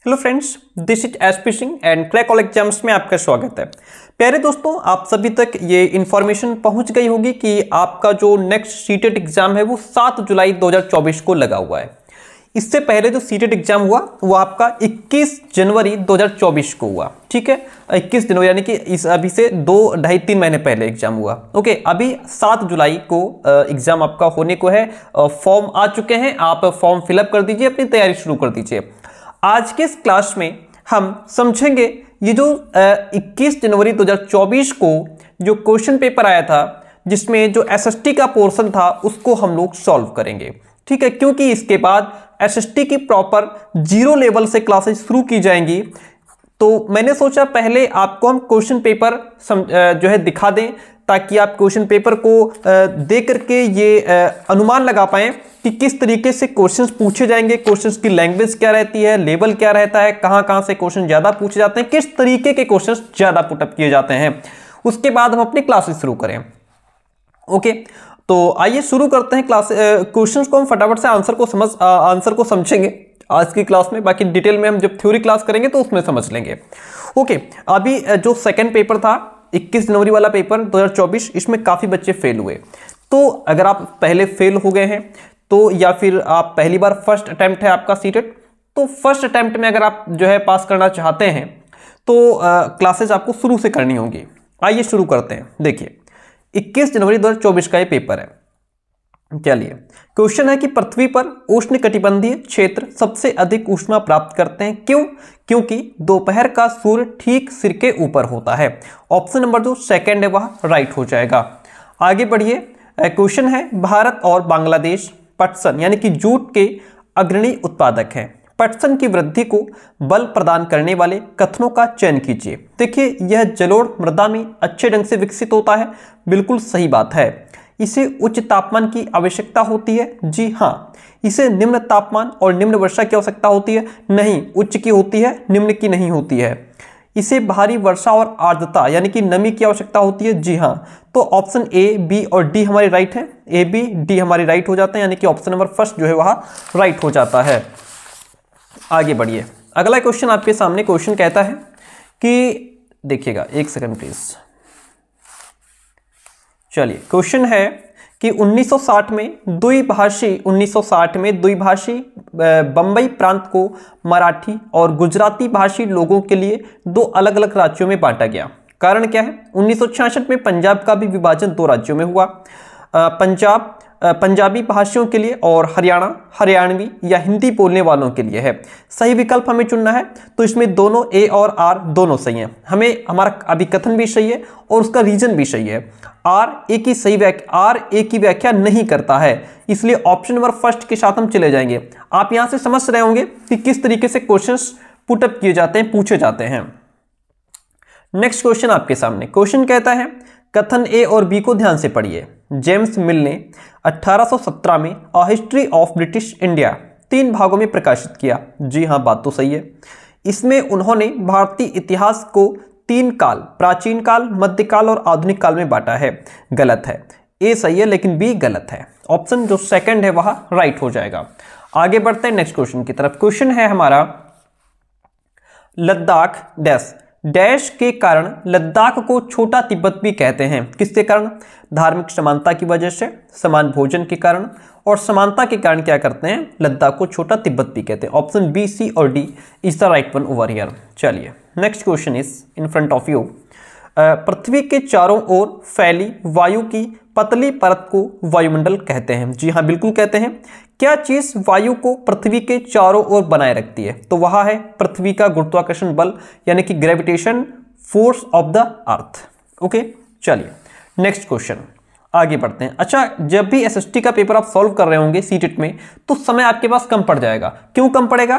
Hello friends, this is SP Singh and crack all exams में आपका स्वागत है। प्यारे दोस्तों, आप सभी तक ये इन्फॉर्मेशन पहुंच गई होगी कि आपका जो नेक्स्ट सीटेट एग्जाम है वो 7 जुलाई 2024 को लगा हुआ है। इससे पहले जो सीटेट एग्जाम हुआ वो आपका 21 जनवरी 2024 को हुआ। ठीक है, 21 जनवरी यानी कि इस अभी से 2-2.5-3 महीने पहले एग्जाम हुआ। ओके, अभी 7 जुलाई को एग्जाम आपका होने को है। फॉर्म आ चुके हैं, आप फॉर्म फिलअप कर दीजिए, अपनी तैयारी शुरू कर दीजिए। आज के इस क्लास में हम समझेंगे ये जो 21 जनवरी 2024 को जो क्वेश्चन पेपर आया था, जिसमें जो एसएसटी का पोर्शन था उसको हम लोग सॉल्व करेंगे। ठीक है, क्योंकि इसके बाद एसएसटी की प्रॉपर 0 लेवल से क्लासेस शुरू की जाएंगी। तो मैंने सोचा पहले आपको हम क्वेश्चन पेपर जो है दिखा दें, ताकि आप क्वेश्चन पेपर को देख करके ये अनुमान लगा पाएं कि किस तरीके से क्वेश्चंस पूछे जाएंगे, क्वेश्चंस की लैंग्वेज क्या रहती है, लेवल क्या रहता है, कहां से क्वेश्चन ज्यादा पूछे जाते हैं, किस तरीके के क्वेश्चंस ज्यादा पुटअप किए जाते हैं। उसके बाद हम अपनी क्लासेस शुरू करें। ओके, तो आइए शुरू करते हैं क्लास। क्वेश्चंस को हम फटाफट से आंसर को समझेंगे आज की क्लास में। बाकी डिटेल में हम जब थ्योरी क्लास करेंगे तो उसमें समझ लेंगे। ओके, अभी जो सेकेंड पेपर था 21 जनवरी वाला पेपर 2024, इसमें काफ़ी बच्चे फेल हुए। तो अगर आप पहले फेल हो गए हैं तो, या फिर आप पहली बार फर्स्ट अटैम्प्ट है आपका सीटेट, तो फर्स्ट अटैम्प्ट में अगर आप जो है पास करना चाहते हैं तो क्लासेस आपको शुरू से करनी होगी। आइए शुरू करते हैं। देखिए, 21 जनवरी 2024 का ये पेपर है। चलिए, क्वेश्चन है कि पृथ्वी पर उष्णकटिबंधीय क्षेत्र सबसे अधिक ऊष्मा प्राप्त करते हैं, क्यों? क्योंकि दोपहर का सूर्य ठीक सिर के ऊपर होता है। ऑप्शन नंबर जो सेकंड है वह राइट हो जाएगा। आगे बढ़िए, क्वेश्चन है भारत और बांग्लादेश पटसन यानी कि जूट के अग्रणी उत्पादक हैं। पटसन की वृद्धि को बल प्रदान करने वाले कथनों का चयन कीजिए। देखिए, यह जलोढ़ मृदा में अच्छे ढंग से विकसित होता है, बिल्कुल सही बात है। इसे उच्च तापमान की आवश्यकता होती है, जी हाँ। इसे निम्न तापमान और निम्न वर्षा की आवश्यकता होती है, नहीं, उच्च की होती है, निम्न की नहीं होती है। इसे भारी वर्षा और आर्द्रता यानी कि नमी की आवश्यकता होती है, जी हाँ। तो ऑप्शन ए, बी और डी हमारी राइट है। ए, बी, डी हमारी राइट हो जाते हैं, यानी कि ऑप्शन नंबर फर्स्ट जो है वह राइट हो जाता है। आगे बढ़िए, अगला क्वेश्चन आपके सामने क्वेश्चन कहता है कि, देखिएगा एक सेकंड प्लीज। चलिए, क्वेश्चन है कि 1960 में द्विभाषी बंबई प्रांत को मराठी और गुजराती भाषी लोगों के लिए 2 अलग अलग राज्यों में बांटा गया। कारण क्या है? 1966 में पंजाब का भी विभाजन 2 राज्यों में हुआ, पंजाबी भाषियों के लिए और हरियाणा हरियाणवी या हिंदी बोलने वालों के लिए है। सही विकल्प हमें चुनना है, तो इसमें दोनों ए और आर दोनों सही हैं। हमें हमारा अभिकथन भी सही है और उसका रीजन भी सही है। आर ए की व्याख्या नहीं करता है, इसलिए ऑप्शन नंबर फर्स्ट के साथ हम चले जाएंगे। आप यहां से समझ रहे होंगे कि किस तरीके से क्वेश्चंस पुटअप किए जाते हैं, पूछे जाते हैं। नेक्स्ट क्वेश्चन आपके सामने क्वेश्चन कहता है, कथन ए और बी को ध्यान से पढ़िए। जेम्स मिल ने 1817 में a history of British India 3 भागों में प्रकाशित किया। जी हाँ, बात तो सही है। इसमें उन्होंने भारतीय इतिहास को 3 काल, प्राचीन काल, मध्यकाल और आधुनिक काल में बांटा है। गलत है। ए सही है लेकिन बी गलत है। ऑप्शन जो सेकंड है वह राइट हो जाएगा। आगे बढ़ते हैं नेक्स्ट क्वेश्चन की तरफ। क्वेश्चन है हमारा, लद्दाख डैश के कारण लद्दाख को छोटा तिब्बत भी कहते हैं। किसके कारण? धार्मिक समानता की वजह से, समान भोजन के कारण और समानता के कारण क्या करते हैं? लद्दाख को छोटा तिब्बत भी कहते हैं। ऑप्शन बी, सी और D is the right one over here. चलिए, next question is in front of you. पृथ्वी के चारों ओर फैली वायु की पतली परत को वायुमंडल कहते हैं। जी हाँ, बिल्कुल कहते हैं। क्या चीज वायु को पृथ्वी के चारों ओर बनाए रखती है? तो वह है पृथ्वी का गुरुत्वाकर्षण बल यानी कि gravitation force of the earth. Okay, चलिए नेक्स्ट क्वेश्चन आगे बढ़ते हैं। अच्छा, जब भी एसएसटी का पेपर आप सॉल्व कर रहे होंगे सीटेट में, तो समय आपके पास कम पड़ जाएगा। क्यों कम पड़ेगा?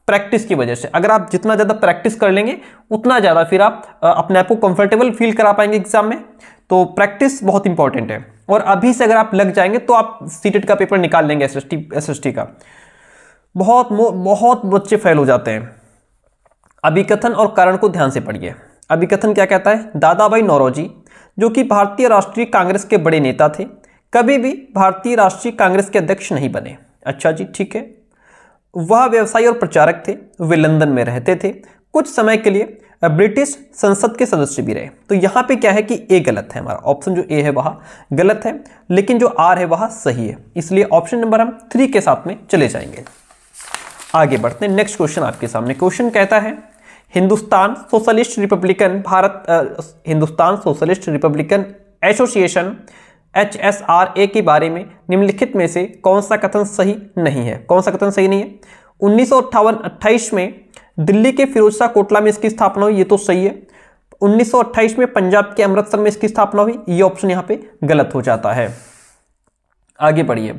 प्रैक्टिस की वजह से। अगर आप जितना ज़्यादा प्रैक्टिस कर लेंगे उतना ज़्यादा फिर आप अपने आप को कंफर्टेबल फील करा पाएंगे एग्जाम में। तो प्रैक्टिस बहुत इंपॉर्टेंट है, और अभी से अगर आप लग जाएंगे तो आप सीटेट का पेपर निकाल लेंगे एसएसटी का। बहुत बच्चे फेल हो जाते हैं। अभिकथन और कारण को ध्यान से पढ़िए। अभिकथन क्या कहता है? दादा भाई नौरोजी, जो कि भारतीय राष्ट्रीय कांग्रेस के बड़े नेता थे, कभी भी भारतीय राष्ट्रीय कांग्रेस के अध्यक्ष नहीं बने। अच्छा जी, ठीक है। वह व्यवसायी और प्रचारक थे, वे लंदन में रहते थे, कुछ समय के लिए ब्रिटिश संसद के सदस्य भी रहे। तो यहां पे क्या है कि ए गलत है, हमारा ऑप्शन जो ए है वह गलत है, लेकिन जो आर है वह सही है, इसलिए ऑप्शन नंबर हम 3 के साथ में चले जाएंगे। आगे बढ़ते हैं, नेक्स्ट क्वेश्चन आपके सामने। क्वेश्चन कहता है Hindustan socialist Republican association HSRA के बारे में निम्नलिखित में से कौन सा कथन सही नहीं है? कौन सा कथन सही नहीं है? 1958-28 में दिल्ली के फिरोजशाह कोटला में इसकी स्थापना हुई, ये तो सही है। 1928 में पंजाब के अमृतसर में इसकी स्थापना हुई, ये ऑप्शन यहाँ पे गलत हो जाता है। आगे बढ़िए,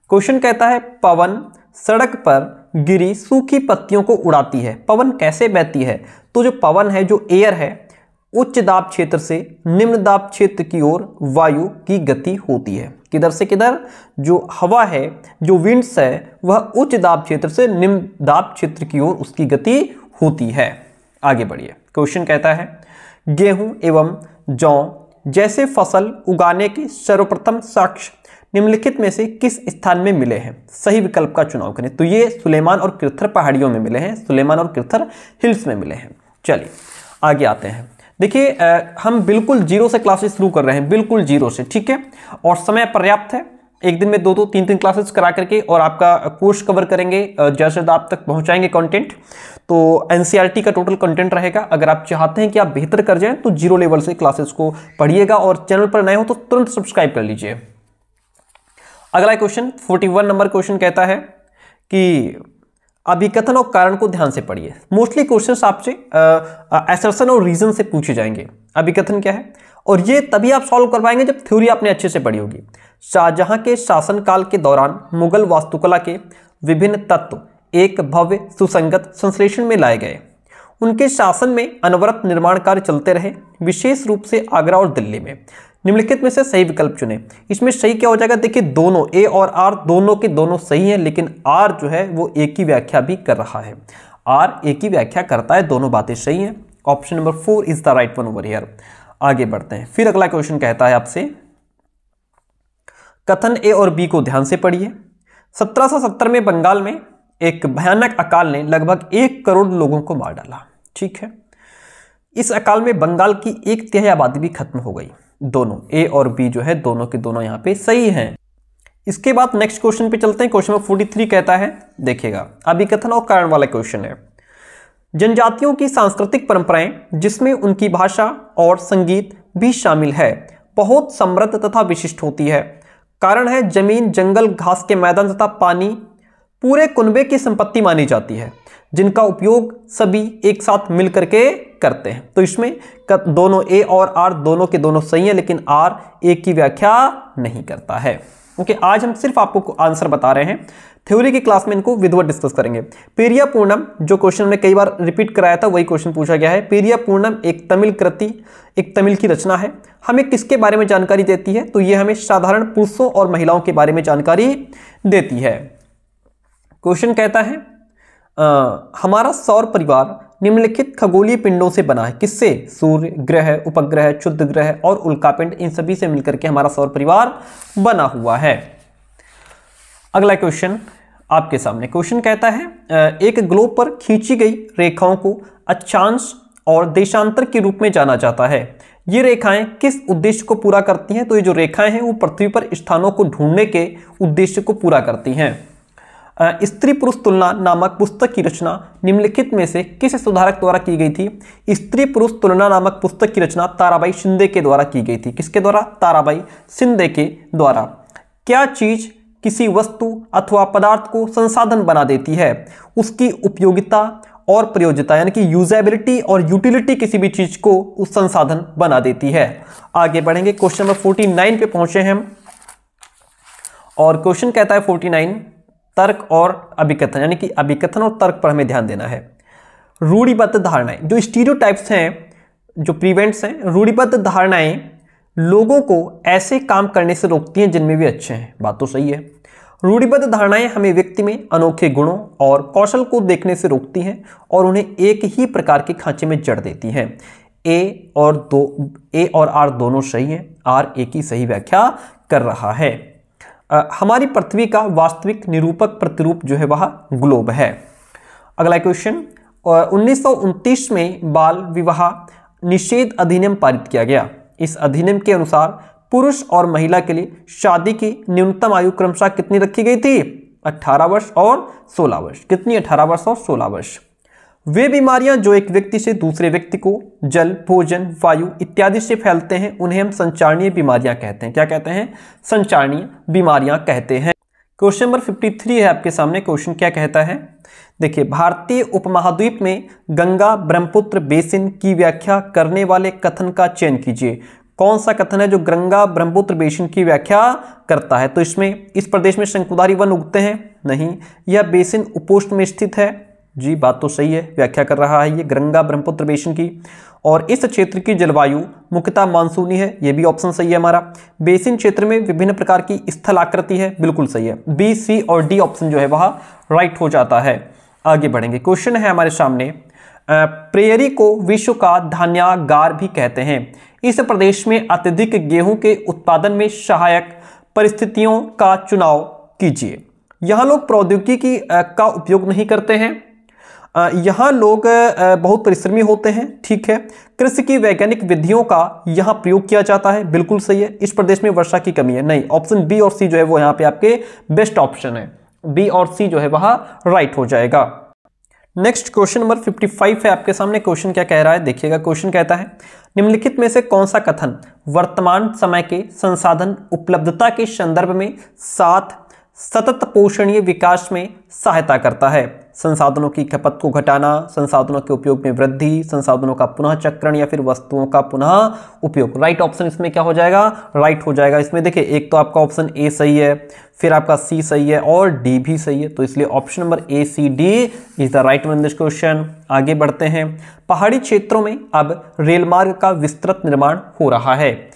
क्वेश्चन कहता है पवन सड़क पर गिरी सूखी पत्तियों को उड़ाती है, पवन कैसे बहती है? तो जो पवन है, जो एयर है, उच्च दाब क्षेत्र से निम्न दाब क्षेत्र की ओर वायु की गति होती है। किधर से किधर? जो हवा है, जो विंड्स है, वह उच्च दाब क्षेत्र से निम्न दाब क्षेत्र की ओर उसकी गति होती है। आगे बढ़िए, क्वेश्चन कहता है गेहूं एवं जौ जैसे फसल उगाने के सर्वप्रथम साक्ष्य निम्नलिखित में से किस स्थान में मिले हैं? सही विकल्प का चुनाव करें। तो ये सुलेमान और किरथर पहाड़ियों में मिले हैं, सुलेमान और किरथर हिल्स में मिले हैं। चलिए आगे आते हैं। देखिए हम बिल्कुल जीरो से क्लासेस शुरू कर रहे हैं, बिल्कुल जीरो से, ठीक है, और समय पर्याप्त है। एक दिन में 2-2, 3-3 क्लासेस करा करके और आपका कोर्स कवर करेंगे, जैसे आप तक पहुंचाएंगे कंटेंट। तो एनसीईआरटी का टोटल कंटेंट रहेगा। अगर आप चाहते हैं कि आप बेहतर कर जाएं तो जीरो लेवल से क्लासेस को पढ़िएगा, और चैनल पर नए हो तो तुरंत सब्सक्राइब कर लीजिए। अगला क्वेश्चन 41 नंबर क्वेश्चन कहता है कि अभिकथन और कारण को ध्यान से पढ़िए। मोस्टली क्वेश्चंस आपसे असर्शन और रीजन से पूछे जाएंगे। अभिकथन क्या है, और ये तभी आप सॉल्व कर पाएंगे जब थ्योरी आपने अच्छे से पढ़ी होगी। शाहजहां के शासनकाल के दौरान मुगल वास्तुकला के विभिन्न तत्व एक भव्य सुसंगत संश्लेषण में लाए गए। उनके शासन में अनवरत निर्माण कार्य चलते रहे, विशेष रूप से आगरा और दिल्ली में। निम्नलिखित में से सही विकल्प चुने। इसमें सही क्या हो जाएगा? देखिए दोनों ए और आर दोनों के दोनों सही हैं, लेकिन आर जो है वो ए की व्याख्या भी कर रहा है। आर ए की व्याख्या करता है, दोनों बातें सही हैं। Option number 4 is the right one over here. आगे बढ़ते हैं। फिर अगला क्वेश्चन कहता है आपसे कथन ए और बी को ध्यान से पढ़िए। 1770 में बंगाल में एक भयानक अकाल ने लगभग 1 करोड़ लोगों को मार डाला, ठीक है। इस अकाल में बंगाल की 1/3 आबादी भी खत्म हो गई। दोनों ए और बी जो है दोनों के दोनों यहां पे सही हैं। इसके बाद नेक्स्ट क्वेश्चन पे चलते हैं। क्वेश्चन नंबर 43 कहता है, देखिएगा अभिकथन और कारण वाला क्वेश्चन है। जनजातियों की सांस्कृतिक परंपराएं जिसमें उनकी भाषा और संगीत भी शामिल है बहुत समृद्ध तथा विशिष्ट होती है। कारण है जमीन, जंगल, घास के मैदान तथा पानी पूरे कुनबे की संपत्ति मानी जाती है, जिनका उपयोग सभी एक साथ मिलकर के करते हैं। तो इसमें दोनों ए और आर दोनों के दोनों सही हैं, लेकिन आर ए की व्याख्या नहीं करता है। ओके, आज हम सिर्फ आपको आंसर बता रहे हैं। थ्योरी की क्लास में इनको विधिवत डिस्कस करेंगे। पेरिया पूर्णम, जो क्वेश्चन में कई बार रिपीट कराया था वही क्वेश्चन पूछा गया है। पेरिया पूर्णम एक तमिल कृति, एक तमिल की रचना है। हमें किसके बारे में जानकारी देती है? तो ये हमें साधारण पुरुषों और महिलाओं के बारे में जानकारी देती है। क्वेश्चन कहता है हमारा सौर परिवार निम्नलिखित खगोलीय पिंडों से बना है। किससे? सूर्य, ग्रह, उपग्रह, क्षुद्र ग्रह और उल्कापिंड, इन सभी से मिलकर के हमारा सौर परिवार बना हुआ है। अगला क्वेश्चन आपके सामने। क्वेश्चन कहता है एक ग्लोब पर खींची गई रेखाओं को अक्षांश और देशांतर के रूप में जाना जाता है। ये रेखाएं किस उद्देश्य को पूरा करती हैं? तो ये जो रेखाएं हैं वो पृथ्वी पर स्थानों को ढूंढने के उद्देश्य को पूरा करती हैं। स्त्री पुरुष तुलना नामक पुस्तक की रचना निम्नलिखित में से किस सुधारक द्वारा की गई थी? स्त्री पुरुष तुलना नामक पुस्तक की रचना ताराबाई शिंदे के द्वारा की गई थी। किसके द्वारा? ताराबाई शिंदे के द्वारा। क्या चीज किसी वस्तु अथवा पदार्थ को संसाधन बना देती है? उसकी उपयोगिता और प्रयोज्यता, यानी कि यूजेबिलिटी और यूटिलिटी किसी भी चीज को उस संसाधन बना देती है। आगे बढ़ेंगे, क्वेश्चन नंबर 49 पे पहुंचे हैं हम, और क्वेश्चन कहता है 49 तर्क और अभिकथन, यानी कि अभिकथन और तर्क पर हमें ध्यान देना है। रूढ़िबद्ध धारणाएं, जो स्टीरियोटाइप्स हैं, जो प्रीवेंट्स हैं, रूढ़िबद्ध धारणाएं लोगों को ऐसे काम करने से रोकती हैं जिनमें वे अच्छे हैं। बात तो सही है। रूढ़िबद्ध धारणाएं हमें व्यक्ति में अनोखे गुणों और कौशल को देखने से रोकती हैं और उन्हें एक ही प्रकार के खांचे में जड़ देती हैं। ए और आर दोनों सही हैं। आर ए की सही व्याख्या कर रहा है। हमारी पृथ्वी का वास्तविक निरूपक प्रतिरूप जो है वह ग्लोब है। अगला क्वेश्चन, 1929 में बाल विवाह निषेध अधिनियम पारित किया गया। इस अधिनियम के अनुसार पुरुष और महिला के लिए शादी की न्यूनतम आयु क्रमशः कितनी रखी गई थी? 18 वर्ष और 16 वर्ष। कितनी? 18 वर्ष और 16 वर्ष। वे बीमारियां जो एक व्यक्ति से दूसरे व्यक्ति को जल, भोजन, वायु इत्यादि से फैलते हैं उन्हें हम संचारणीय बीमारियां कहते हैं। क्या कहते हैं? संचारणीय बीमारियां कहते हैं। क्वेश्चन नंबर 53 है आपके सामने। क्वेश्चन क्या कहता है? देखिए, भारतीय उपमहाद्वीप में गंगा ब्रह्मपुत्र बेसिन की व्याख्या करने वाले कथन का चयन कीजिए। कौन सा कथन है जो गंगा ब्रह्मपुत्र बेसिन की व्याख्या करता है? तो इसमें इस प्रदेश में शंकुधारी वन उगते हैं? नहीं। यह बेसिन उपोष्ण में स्थित है? जी, बात तो सही है, व्याख्या कर रहा है ये गंगा ब्रह्मपुत्र बेसिन की। और इस क्षेत्र की जलवायु मुख्यतः मानसूनी है, ये भी ऑप्शन सही है हमारा। बेसिन क्षेत्र में विभिन्न प्रकार की स्थल आकृति है, बिल्कुल सही है। बी, सी और डी ऑप्शन जो है वह राइट हो जाता है। आगे बढ़ेंगे। क्वेश्चन है हमारे सामने, प्रेयरी को विश्व का धान्यागार भी कहते हैं। इस प्रदेश में अत्यधिक गेहूं के उत्पादन में सहायक परिस्थितियों का चुनाव कीजिए। यहाँ लोग प्रौद्योगिकी का उपयोग नहीं करते हैं। यहाँ लोग बहुत परिश्रमी होते हैं, ठीक है। कृषि की वैज्ञानिक विधियों का यहाँ प्रयोग किया जाता है, बिल्कुल सही है। इस प्रदेश में वर्षा की कमी है, नहीं। ऑप्शन बी और सी जो है वो यहाँ पे आपके बेस्ट ऑप्शन है। बी और सी जो है वह राइट हो जाएगा। नेक्स्ट क्वेश्चन नंबर 55 है आपके सामने। क्वेश्चन क्या कह रहा है देखिएगा। क्वेश्चन कहता है, निम्नलिखित में से कौन सा कथन वर्तमान समय के संसाधन उपलब्धता के संदर्भ में साथ सतत पोषणीय विकास में सहायता करता है? संसाधनों की खपत को घटाना, संसाधनों के उपयोग में वृद्धि, संसाधनों का पुनः चक्रण या फिर वस्तुओं का पुनः उपयोग। राइट ऑप्शन इसमें क्या हो जाएगा? राइट हो जाएगा। इसमें देखिए, एक तो आपका ऑप्शन ए सही है, फिर आपका सी सही है और डी भी सही है, तो इसलिए option number A, C, D is the right one in this question. आगे बढ़ते हैं। पहाड़ी क्षेत्रों में अब रेल मार्ग का विस्तृत निर्माण हो रहा है।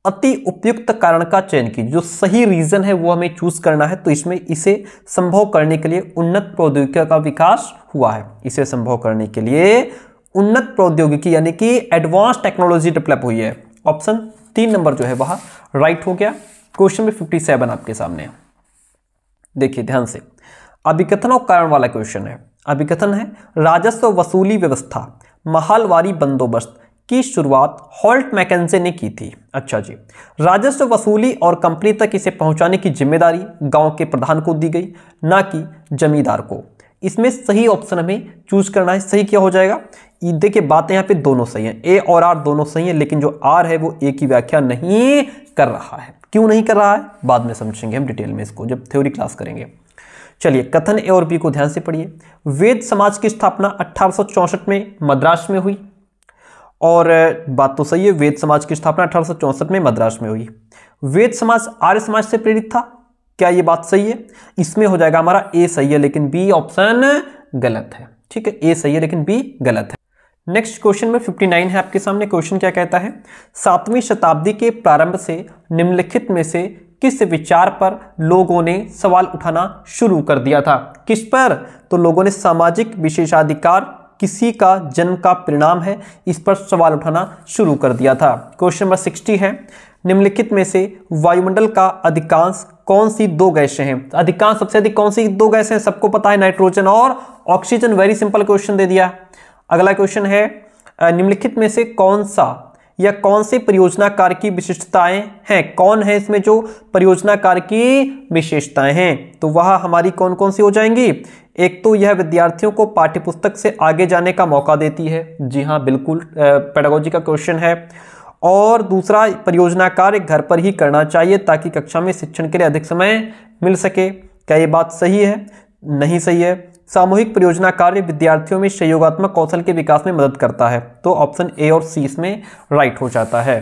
अति उपयुक्त कारण का चयन कीजिए। जो सही रीजन है वो हमें चूज करना है। तो इसमें इसे संभव करने के लिए उन्नत प्रौद्योगिकी का विकास हुआ है। इसे संभव करने के लिए उन्नत प्रौद्योगिकी यानी कि एडवांस टेक्नोलॉजी डेवलप हुई है। ऑप्शन 3 नंबर जो है वह राइट हो गया। क्वेश्चन नंबर 57 आपके सामने देखिए ध्यान से। अभिकथन और कारण वाला क्वेश्चन है। अभिकथन है, राजस्व वसूली व्यवस्था महलवारी बंदोबस्त की शुरुआत हॉल्ट मैकेंजे ने की थी। अच्छा जी, राजस्व वसूली और कंपनी तक इसे पहुंचाने की जिम्मेदारी गांव के प्रधान को दी गई, ना कि जमींदार को। इसमें सही ऑप्शन हमें चूज करना है। सही क्या हो जाएगा? देखिए, बातें यहाँ पे दोनों सही हैं, ए और आर दोनों सही हैं, लेकिन जो आर है वो ए की व्याख्या नहीं कर रहा है। क्यों नहीं कर रहा है बाद में समझेंगे हम डिटेल में, इसको जब थ्योरी क्लास करेंगे। चलिए, कथन ए और बी को ध्यान से पढ़िए। वेद समाज की स्थापना 1864 में मद्रास में हुई। और बात तो सही है, वेद समाज की स्थापना 1864 में मद्रास में हुई। वेद समाज आर्य समाज से प्रेरित था। क्या ये बात सही है? इसमें हो जाएगा हमारा ए सही है, लेकिन बी ऑप्शन गलत है। ठीक है, ए सही है लेकिन बी गलत है। नेक्स्ट क्वेश्चन में 59 है आपके सामने। क्वेश्चन क्या कहता है? 7वीं शताब्दी के प्रारंभ से निम्नलिखित में से किस विचार पर लोगों ने सवाल उठाना शुरू कर दिया था? किस पर? तो लोगों ने सामाजिक विशेषाधिकार किसी का जन्म का परिणाम है, इस पर सवाल उठाना शुरू कर दिया था। क्वेश्चन नंबर 60 है, निम्नलिखित में से वायुमंडल का अधिकांश कौन सी 2 गैसें हैं? अधिकांश सबसे अधिक कौन सी 2 गैसें हैं? सबको पता है, नाइट्रोजन और ऑक्सीजन। वेरी सिंपल क्वेश्चन दे दिया। अगला क्वेश्चन है, निम्नलिखित में से कौन सा या कौन से परियोजना कार्य की विशिष्टताएं हैं? कौन है इसमें जो परियोजना कार्य की विशेषताएं हैं? तो वह हमारी कौन कौन सी हो जाएंगी? एक तो यह विद्यार्थियों को पाठ्यपुस्तक से आगे जाने का मौका देती है। जी हाँ, बिल्कुल पेडागोजी का क्वेश्चन है। और दूसरा, परियोजना कार्य घर पर ही करना चाहिए ताकि कक्षा में शिक्षण के लिए अधिक समय मिल सके। क्या ये बात सही है? नहीं सही है। सामूहिक परियोजना कार्य विद्यार्थियों में सहयोगात्मक कौशल के विकास में मदद करता है। तो ऑप्शन ए और सी इसमें राइट हो जाता है।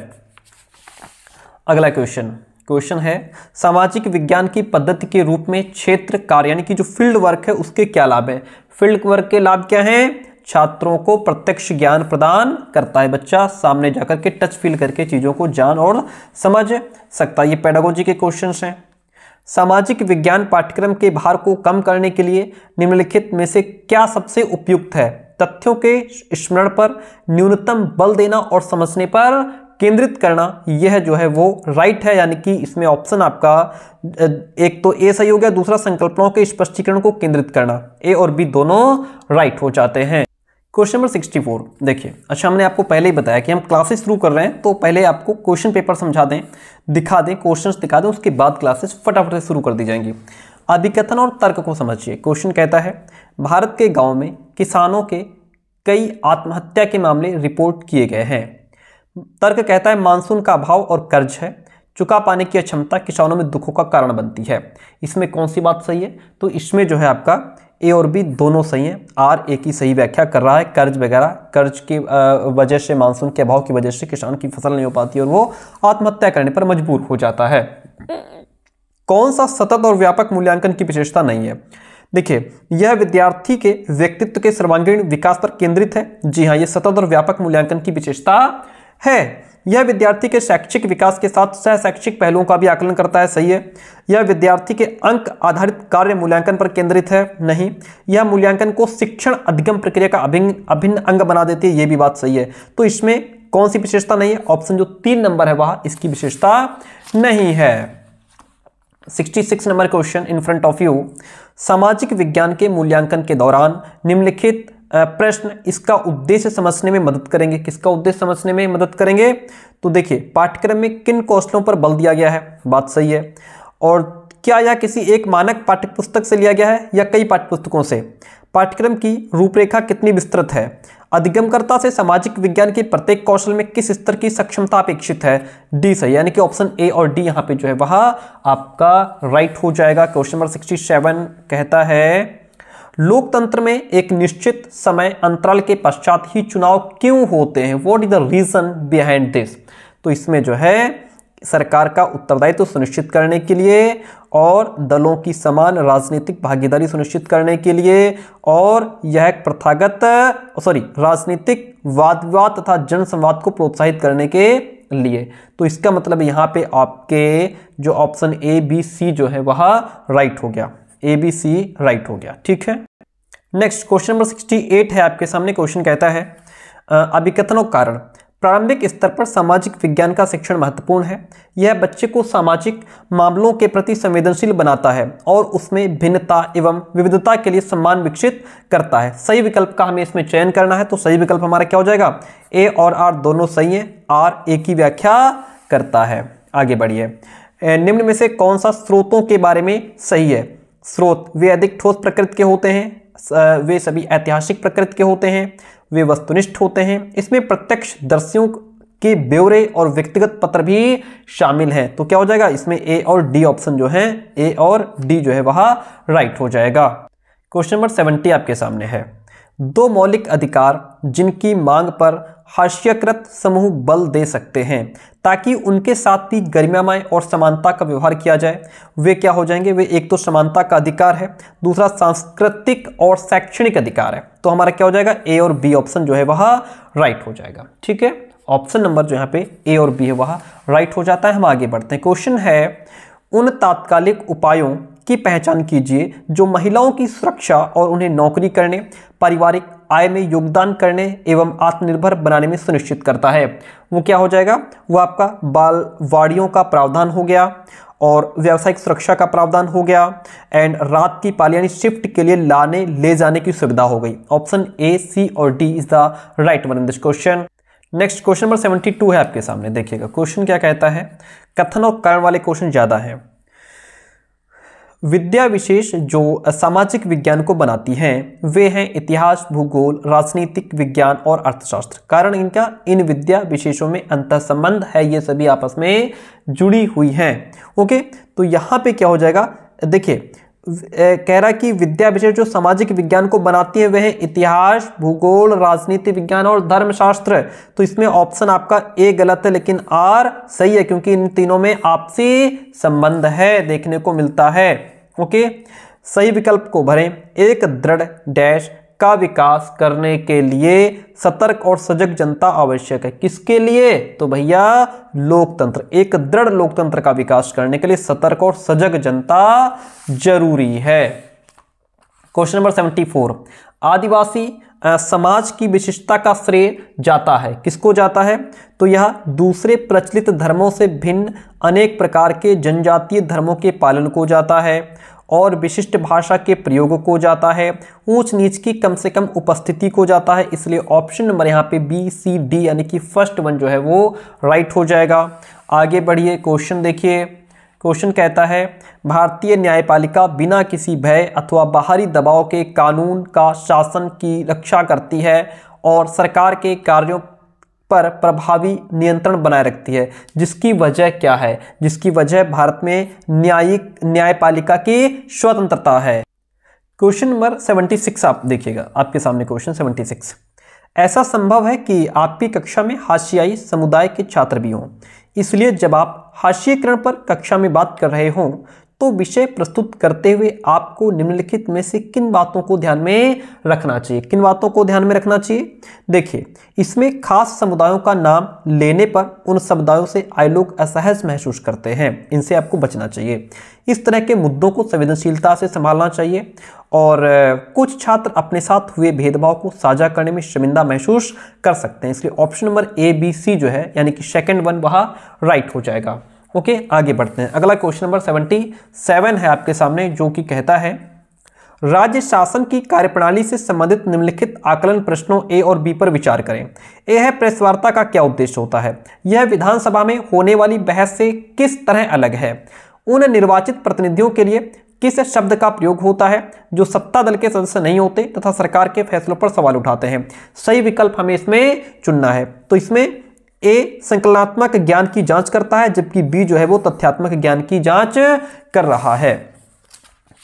अगला क्वेश्चन है, सामाजिक विज्ञान की पद्धति के रूप में क्षेत्र कार्य यानी कि जो फील्ड वर्क है उसके क्या लाभ है? फील्ड वर्क के लाभ क्या हैं? छात्रों को प्रत्यक्ष ज्ञान प्रदान करता है। बच्चा सामने जाकर के टच फील करके चीजों को जान और समझ सकता है। ये पेडागोजी के क्वेश्चंस हैं। सामाजिक विज्ञान पाठ्यक्रम के भार को कम करने के लिए निम्नलिखित में से क्या सबसे उपयुक्त है? तथ्यों के स्मरण पर न्यूनतम बल देना और समझने पर केंद्रित करना, यह जो है वो राइट है, यानी कि इसमें ऑप्शन आपका एक तो ए सही हो गया, दूसरा संकल्पनाओं के स्पष्टीकरण को केंद्रित करना, ए और बी दोनों राइट हो जाते हैं। क्वेश्चन नंबर 64 देखिए। अच्छा, हमने आपको पहले ही बताया कि हम क्लासेस शुरू कर रहे हैं, तो पहले आपको क्वेश्चन पेपर समझा दें, दिखा दें, क्वेश्चंस दिखा दें, उसके बाद क्लासेस फटाफट से शुरू कर दी जाएंगी। अभिकथन और तर्क को समझिए। क्वेश्चन कहता है भारत के गांव में किसानों के कई आत्महत्या के मामले रिपोर्ट किए गए हैं। तर्क कहता है मानसून का अभाव और कर्ज है, चुका पाने की अक्षमता किसानों में दुखों का कारण बनती है। इसमें कौन सी बात सही है? तो इसमें जो है आपका ए और बी दोनों सही हैं। आर ए की सही व्याख्या कर रहा है, कर्ज वगैरह, कर्ज की वजह से, मानसून के अभाव की वजह से किसान की फसल नहीं हो पाती और वो आत्महत्या करने पर मजबूर हो जाता है। कौन सा सतत और व्यापक मूल्यांकन की विशेषता नहीं है? देखिए, यह विद्यार्थी के व्यक्तित्व के सर्वांगीण विकास पर केंद्रित है। जी हाँ, यह सतत और व्यापक मूल्यांकन की विशेषता है। यह विद्यार्थी के शैक्षिक विकास के साथ सह शैक्षिक पहलुओं का भी आकलन करता है। सही है। यह विद्यार्थी के अंक आधारित कार्य मूल्यांकन पर केंद्रित है। नहीं। यह मूल्यांकन को शिक्षण अधिगम प्रक्रिया का अभिन्न अंग बना देती है। यह भी बात सही है। तो इसमें कौन सी विशेषता नहीं है? ऑप्शन जो 3 नंबर है वह इसकी विशेषता नहीं है। 66 number question in front of you. सामाजिक विज्ञान के मूल्यांकन के दौरान निम्नलिखित प्रश्न इसका उद्देश्य समझने में मदद करेंगे। किसका उद्देश्य समझने में मदद करेंगे? तो देखिए, पाठ्यक्रम में किन कौशलों पर बल दिया गया है? बात सही है। और क्या यह किसी एक मानक पाठ्यपुस्तक से लिया गया है या कई पाठ्यपुस्तकों से? पाठ्यक्रम की रूपरेखा कितनी विस्तृत है? अधिगमकर्ता से सामाजिक विज्ञान के प्रत्येक कौशल में किस स्तर की सक्षमता अपेक्षित है? डी सही, यानी कि ऑप्शन ए और डी यहाँ पे जो है वह आपका राइट हो जाएगा। क्वेश्चन नंबर 67 कहता है लोकतंत्र में एक निश्चित समय अंतराल के पश्चात ही चुनाव क्यों होते हैं? What is the reason behind this? तो इसमें जो है सरकार का उत्तरदायित्व सुनिश्चित करने के लिए और दलों की समान राजनीतिक भागीदारी सुनिश्चित करने के लिए, और यह प्रथागत राजनीतिक वाद विवाद तथा जनसंवाद को प्रोत्साहित करने के लिए। तो इसका मतलब यहाँ पे आपके जो ऑप्शन ए बी सी जो है वह राइट हो गया। ए बी सी राइट हो गया। ठीक है। नेक्स्ट क्वेश्चन नंबर 68 है आपके सामने। क्वेश्चन कहता है अभिकथन और कारण। प्रारंभिक स्तर पर सामाजिक विज्ञान का शिक्षण महत्वपूर्ण है। यह बच्चे को सामाजिक मामलों के प्रति संवेदनशील बनाता है और उसमें भिन्नता एवं विविधता के लिए सम्मान विकसित करता है। सही विकल्प का हमें इसमें चयन करना है। तो सही विकल्प हमारा क्या हो जाएगा? ए और आर दोनों सही है। आर ए की व्याख्या करता है। आगे बढ़िए। निम्न में से कौन सा स्रोतों के बारे में सही है? स्रोत वे अधिक ठोस प्रकृति के होते हैं, वे सभी ऐतिहासिक प्रकृति के होते हैं, वे वस्तुनिष्ठ होते हैं। इसमें प्रत्यक्षदर्शियों के ब्यौरे और व्यक्तिगत पत्र भी शामिल हैं। तो क्या हो जाएगा? इसमें ए और डी ऑप्शन जो है, ए और डी जो है वह राइट हो जाएगा। क्वेश्चन नंबर 70 आपके सामने है। 2 मौलिक अधिकार जिनकी मांग पर हास्यकृत समूह बल दे सकते हैं ताकि उनके साथ भी गरिमामय और समानता का व्यवहार किया जाए, वे क्या हो जाएंगे? वे एक तो समानता का अधिकार है, दूसरा सांस्कृतिक और शैक्षणिक अधिकार है। तो हमारा क्या हो जाएगा? ए और बी ऑप्शन जो है वह राइट हो जाएगा। ठीक है। ऑप्शन नंबर जो यहाँ पे ए और बी है वह राइट हो जाता है। हम आगे बढ़ते हैं। क्वेश्चन है उन तात्कालिक उपायों की पहचान कीजिए जो महिलाओं की सुरक्षा और उन्हें नौकरी करने, पारिवारिक आय में योगदान करने एवं आत्मनिर्भर बनाने में सुनिश्चित करता है। वो क्या हो जाएगा? वो आपका बालवाड़ियों का प्रावधान हो गया और व्यावसायिक सुरक्षा का प्रावधान हो गया, एंड रात की पाली यानी शिफ्ट के लिए लाने ले जाने की सुविधा हो गई। ऑप्शन ए, सी और D is the right one in this question. Next question number 72 है आपके सामने। देखिएगा क्वेश्चन क्या कहता है। कथन और कारण वाले क्वेश्चन ज्यादा है। विद्या विशेष जो सामाजिक विज्ञान को बनाती हैं वे हैं इतिहास, भूगोल, राजनीतिक विज्ञान और अर्थशास्त्र। कारण इनका इन विद्या विशेषों में अंतर्संबंध है, ये सभी आपस में जुड़ी हुई हैं। ओके, तो यहाँ पे क्या हो जाएगा? देखिए, कह रहा कि विद्या विशेष जो सामाजिक विज्ञान को बनाती है वह है इतिहास, भूगोल, राजनीति विज्ञान और धर्मशास्त्र। तो इसमें ऑप्शन आपका ए गलत है लेकिन आर सही है, क्योंकि इन तीनों में आपसी संबंध है देखने को मिलता है। ओके, सही विकल्प को भरें। एक दृढ़ डैश का विकास करने के लिए सतर्क और सजग जनता आवश्यक है। किसके लिए? तो भैया लोकतंत्र। एक दृढ़ लोकतंत्र का विकास करने के लिए सतर्क और सजग जनता जरूरी है। Question number 74। आदिवासी समाज की विशिष्टता का श्रेय जाता है, किसको जाता है? तो यह दूसरे प्रचलित धर्मों से भिन्न अनेक प्रकार के जनजातीय धर्मों के पालन को जाता है और विशिष्ट भाषा के प्रयोग को जाता है, ऊंच नीच की कम से कम उपस्थिति को जाता है। इसलिए ऑप्शन नंबर यहाँ पे बी सी डी यानी कि फर्स्ट वन जो है वो राइट हो जाएगा। आगे बढ़िए, क्वेश्चन देखिए। क्वेश्चन कहता है भारतीय न्यायपालिका बिना किसी भय अथवा बाहरी दबाव के कानून का शासन की रक्षा करती है और सरकार के कार्यों पर प्रभावी नियंत्रण बनाए रखती है। जिसकी वजह क्या है? जिसकी वजह भारत में न्यायपालिका की स्वतंत्रता है। क्वेश्चन नंबर 76 आप देखिएगा, आपके सामने क्वेश्चन 76। ऐसा संभव है कि आपकी कक्षा में हाशियाई समुदाय के छात्र भी हों, इसलिए जब आप हाशियीकरण पर कक्षा में बात कर रहे हों तो विषय प्रस्तुत करते हुए आपको निम्नलिखित में से किन बातों को ध्यान में रखना चाहिए? किन बातों को ध्यान में रखना चाहिए? देखिए, इसमें खास समुदायों का नाम लेने पर उन समुदायों से आए लोग असहज महसूस करते हैं, इनसे आपको बचना चाहिए। इस तरह के मुद्दों को संवेदनशीलता से संभालना चाहिए और कुछ छात्र अपने साथ हुए भेदभाव को साझा करने में शर्मिंदा महसूस कर सकते हैं। इसलिए option number A B C जो है यानी कि सेकंड वन वहाँ राइट हो जाएगा। ओके, आगे बढ़ते हैं। अगला क्वेश्चन नंबर 77 है आपके सामने, जो कि कहता है राज्य शासन की कार्यप्रणाली से संबंधित निम्नलिखित आकलन प्रश्नों ए और बी पर विचार करें। ए है प्रेस वार्ता का क्या उद्देश्य होता है? यह विधानसभा में होने वाली बहस से किस तरह अलग है? उन निर्वाचित प्रतिनिधियों के लिए किस शब्द का प्रयोग होता है जो सत्ता दल के सदस्य नहीं होते तथा सरकार के फैसलों पर सवाल उठाते हैं? सही विकल्प हमें इसमें चुनना है। तो इसमें ए संकलनात्मक ज्ञान की जांच करता है, जबकि बी जो है वो तथ्यात्मक ज्ञान की जांच कर रहा है।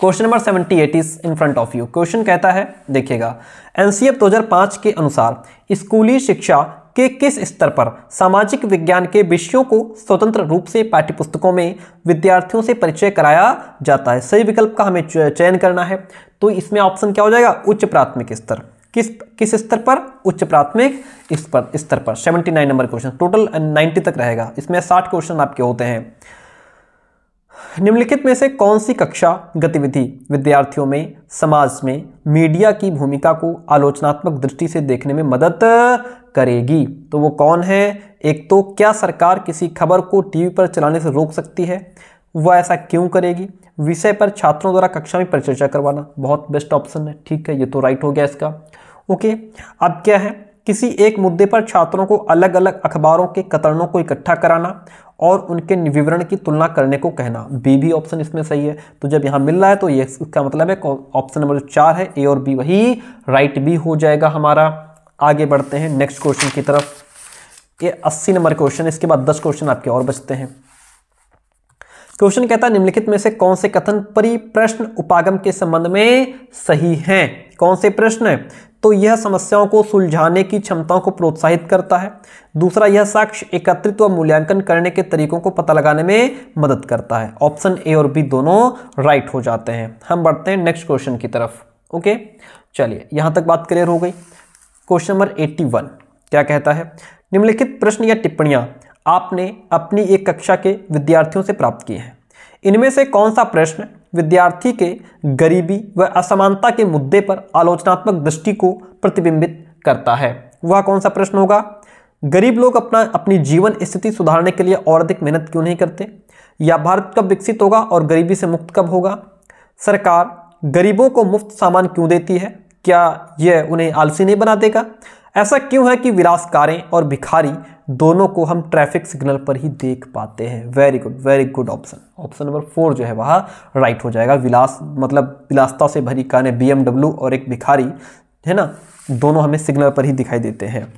Question number 78 is in front of you. Question कहता है, देखिएगा, एनसीएफ 2005 के अनुसार स्कूली शिक्षा के किस स्तर पर सामाजिक विज्ञान के विषयों को स्वतंत्र रूप से पाठ्यपुस्तकों में विद्यार्थियों से परिचय कराया जाता है? सही विकल्प का हमें चयन करना है। तो इसमें ऑप्शन क्या हो जाएगा? उच्च प्राथमिक स्तर। किस स्तर पर? उच्च प्राथमिक स्तर पर। 79 नंबर क्वेश्चन, टोटल 90 तक रहेगा। इसमें 60 क्वेश्चन आपके होते हैं। निम्नलिखित में से कौन सी कक्षा गतिविधि विद्यार्थियों में समाज में मीडिया की भूमिका को आलोचनात्मक दृष्टि से देखने में मदद करेगी? तो वो कौन है? एक तो क्या सरकार किसी खबर को टीवी पर चलाने से रोक सकती है? वह ऐसा क्यों करेगी? विषय पर छात्रों द्वारा कक्षा में परिचर्चा करवाना। बहुत बेस्ट ऑप्शन है, ठीक है, ये तो राइट हो गया इसका। ओके, अब क्या है? किसी एक मुद्दे पर छात्रों को अलग अलग अखबारों के कतरनों को इकट्ठा कराना और उनके विवरण की तुलना करने को कहना। बी भी ऑप्शन इसमें सही है। तो जब यहाँ मिल रहा है तो ये इसका मतलब है ऑप्शन नंबर 4 है, ए और बी वही राइट भी हो जाएगा हमारा। आगे बढ़ते हैं नेक्स्ट क्वेश्चन की तरफ। ये 80 नंबर क्वेश्चन, इसके बाद 10 क्वेश्चन आपके और बचते हैं। क्वेश्चन कहता है निम्नलिखित में से कौन से कथन परिप्रश्न उपागम के संबंध में सही हैं? कौन से प्रश्न? तो यह समस्याओं को सुलझाने की क्षमताओं को प्रोत्साहित करता है। दूसरा, यह साक्ष्य एकत्रित व मूल्यांकन करने के तरीकों को पता लगाने में मदद करता है। ऑप्शन ए और बी दोनों राइट हो जाते हैं। हम बढ़ते हैं नेक्स्ट क्वेश्चन की तरफ। ओके, चलिए, यहां तक बात क्लियर हो गई। क्वेश्चन नंबर 81 क्या कहता है? निम्नलिखित प्रश्न या टिप्पणियां आपने अपनी एक कक्षा के विद्यार्थियों से प्राप्त की हैं। इनमें से कौन सा प्रश्न विद्यार्थी के गरीबी व असमानता के मुद्दे पर आलोचनात्मक दृष्टि को प्रतिबिंबित करता है? वह कौन सा प्रश्न होगा? गरीब लोग अपनी जीवन स्थिति सुधारने के लिए और अधिक मेहनत क्यों नहीं करते? या भारत कब विकसित होगा और गरीबी से मुक्त कब होगा? सरकार गरीबों को मुफ्त सामान क्यों देती है? क्या यह उन्हें आलसी नहीं बना देगा? ऐसा क्यों है कि विलासकारें और भिखारी दोनों को हम ट्रैफिक सिग्नल पर ही देख पाते हैं? Very good option. Option number 4 जो है वह राइट हो जाएगा। विलासता से भरी कारें, BMW और एक भिखारी है ना, दोनों हमें सिग्नल पर ही दिखाई देते हैं।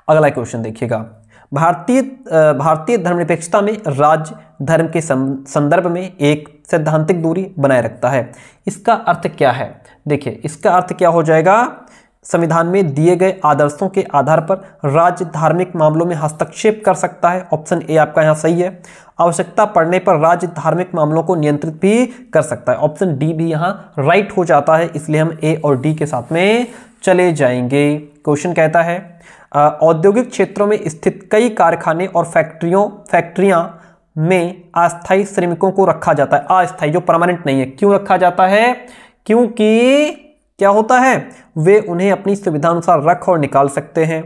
अगला क्वेश्चन देखिएगा, भारतीय धर्मनिरपेक्षता में राज्य धर्म के संदर्भ में एक सैद्धांतिक दूरी बनाए रखता है। इसका अर्थ क्या है? देखिए, इसका अर्थ क्या हो जाएगा? संविधान में दिए गए आदर्शों के आधार पर राज्य धार्मिक मामलों में हस्तक्षेप कर सकता है। ऑप्शन ए आपका यहाँ सही है। आवश्यकता पड़ने पर राज्य धार्मिक मामलों को नियंत्रित भी कर सकता है। ऑप्शन डी भी यहाँ राइट हो जाता है, इसलिए हम ए और डी के साथ में चले जाएंगे। क्वेश्चन कहता है औद्योगिक क्षेत्रों में स्थित कई कारखाने और फैक्ट्रियां में अस्थायी श्रमिकों को रखा जाता है। अस्थायी जो परमानेंट नहीं है, क्यों रखा जाता है? क्या होता है, वे उन्हें अपनी सुविधा अनुसार रख और निकाल सकते हैं।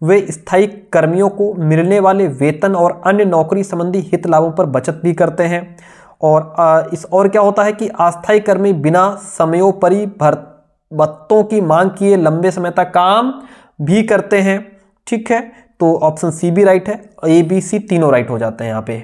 वे स्थायी कर्मियों को मिलने वाले वेतन और अन्य नौकरी संबंधी हित लाभों पर बचत भी करते हैं। और क्या होता है कि अस्थायी कर्मी बिना समयोपरि भत्तों की मांग किए लंबे समय तक काम भी करते हैं। ठीक है, तो ऑप्शन सी भी राइट है, ए बी सी तीनों राइट हो जाते हैं यहाँ पे।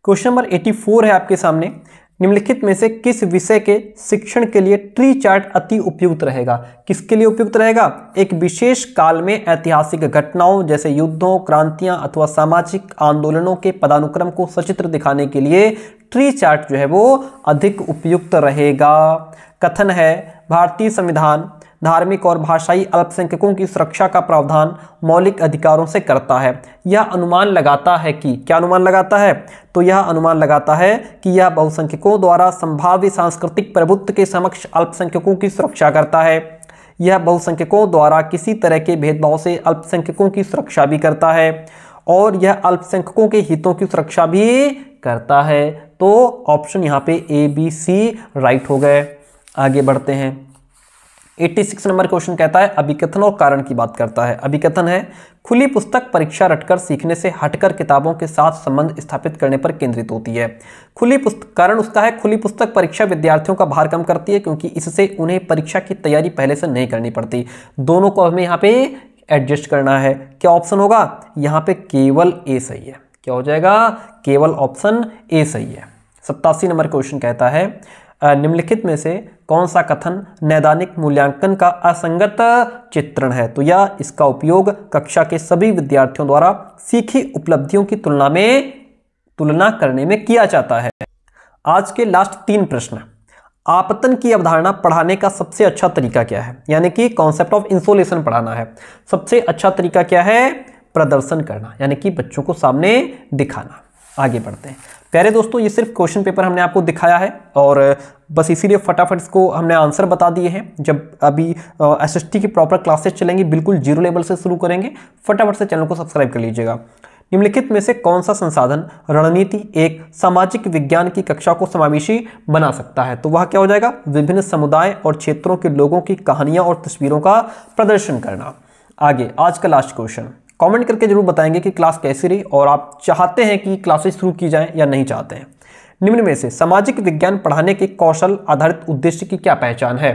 क्वेश्चन नंबर 84 है आपके सामने, निम्नलिखित में से किस विषय के शिक्षण के लिए ट्री चार्ट अति उपयुक्त रहेगा। किसके लिए उपयुक्त रहेगा, एक विशेष काल में ऐतिहासिक घटनाओं जैसे युद्धों, क्रांतियां अथवा सामाजिक आंदोलनों के पदानुक्रम को सचित्र दिखाने के लिए ट्री चार्ट जो है वो अधिक उपयुक्त रहेगा। कथन है, भारतीय संविधान धार्मिक और भाषाई अल्पसंख्यकों की सुरक्षा का प्रावधान मौलिक अधिकारों से करता है। यह अनुमान लगाता है कि, क्या अनुमान लगाता है, तो यह अनुमान लगाता है कि यह बहुसंख्यकों द्वारा संभाव्य सांस्कृतिक प्रभुत्व के समक्ष अल्पसंख्यकों की सुरक्षा करता है। यह बहुसंख्यकों द्वारा किसी तरह के भेदभाव से अल्पसंख्यकों की सुरक्षा भी करता है और यह अल्पसंख्यकों के हितों की सुरक्षा भी करता है। तो ऑप्शन यहाँ पे ए बी सी राइट हो गए। आगे बढ़ते हैं। 86 नंबर क्वेश्चन कहता है, अभिकथन और कारण की बात करता है। अभिकथन है, खुली पुस्तक परीक्षा रटकर सीखने से हटकर किताबों के साथ संबंध स्थापित करने पर केंद्रित होती है। खुली पुस्तक, कारण उसका है खुली पुस्तक परीक्षा विद्यार्थियों का भार कम करती है क्योंकि इससे उन्हें परीक्षा की तैयारी पहले से नहीं करनी पड़ती। दोनों को हमें यहाँ पे एडजस्ट करना है। क्या ऑप्शन होगा, यहाँ पे केवल ए सही है। क्या हो जाएगा, केवल ऑप्शन ए सही है। 87 नंबर क्वेश्चन कहता है, निम्नलिखित में से कौन सा कथन नैदानिक मूल्यांकन का असंगत चित्रण है। तो यह इसका उपयोग कक्षा के सभी विद्यार्थियों द्वारा सीखी उपलब्धियों की तुलना करने में किया जाता है। आज के लास्ट 3 प्रश्न। आपतन की अवधारणा पढ़ाने का सबसे अच्छा तरीका क्या है, यानी कि कॉन्सेप्ट ऑफ इंसोलेशन पढ़ाना है। सबसे अच्छा तरीका क्या है, प्रदर्शन करना, यानी कि बच्चों को सामने दिखाना। आगे बढ़ते हैं। प्यारे दोस्तों, ये सिर्फ क्वेश्चन पेपर हमने आपको दिखाया है और बस इसीलिए फटाफट इसको हमने आंसर बता दिए हैं। जब अभी एसएसटी की प्रॉपर क्लासेस चलेंगी, बिल्कुल जीरो लेवल से शुरू करेंगे। फटाफट से चैनल को सब्सक्राइब कर लीजिएगा। निम्नलिखित में से कौन सा संसाधन रणनीति एक सामाजिक विज्ञान की कक्षा को समावेशी बना सकता है। तो वह क्या हो जाएगा, विभिन्न समुदाय और क्षेत्रों के लोगों की कहानियां और तस्वीरों का प्रदर्शन करना। आगे आज का लास्ट क्वेश्चन, कमेंट करके जरूर बताएंगे कि क्लास कैसी रही और आप चाहते हैं कि क्लासेस शुरू की जाएं या नहीं चाहते हैं। निम्न में से सामाजिक विज्ञान पढ़ाने के कौशल आधारित उद्देश्य की क्या पहचान है।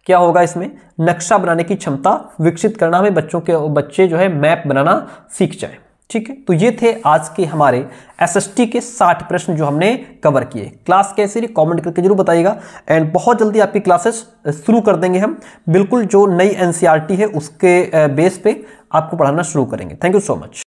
क्या होगा इसमें, नक्शा बनाने की क्षमता विकसित करना, हमें बच्चे जो है मैप बनाना सीख जाए। ठीक है, तो ये थे आज के हमारे एसएसटी के 60 प्रश्न जो हमने कवर किए। क्लास कैसी रही कमेंट करके जरूर बताइएगा एंड बहुत जल्दी आपकी क्लासेस शुरू कर देंगे हम। बिल्कुल जो नई एनसीईआरटी है उसके बेस पे आपको पढ़ाना शुरू करेंगे। Thank you so much.